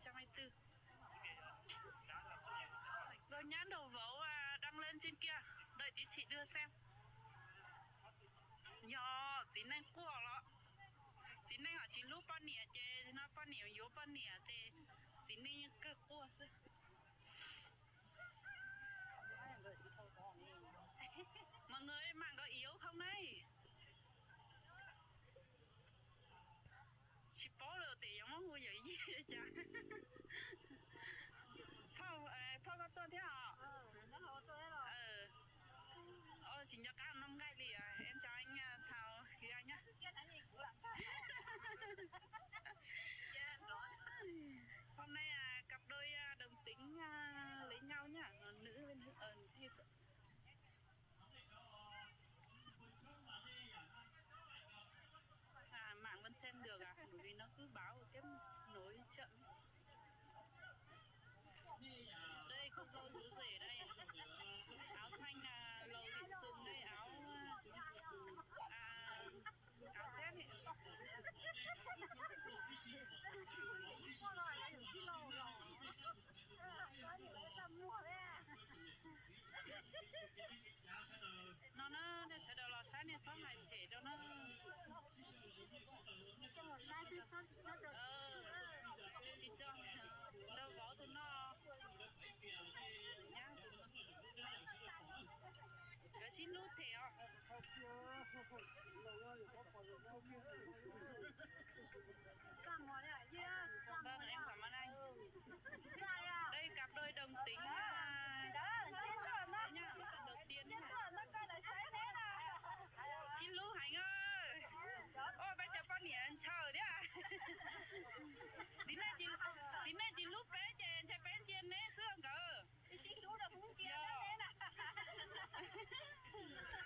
2024. Rồi nhãn đầu vấu đăng lên trên kia, đợi tí chị đưa xem. Yo, dính này cua đó. Dính này họ chỉ lúc bao nhiêu chế, nó bao nhiêu yếu bao nhiêu chế, dính này cái cua xưa. Mọi người mạng có yếu không đấy? Chị bỏ được thì giống như vậy gì chả.泡cái tuần thế hả? Nó hổ tôi rồi. Chính cho các năm ngày thì em chào anh Thảo khi anh nhá. Hôm nay cặp đôi đồng tính lấy nhau nhá, nữ bên hay mạng vẫn xem được bởi vì nó cứ báo tiếp nối chậm. Đây không dâu rú rể đây, áo xanh lầu thị sừng đây, áo xét ấy. Nó sẽ đầu lò sát này sau này thể cho nó chị cho đâu có thì nó nhá cái xin nút thẻ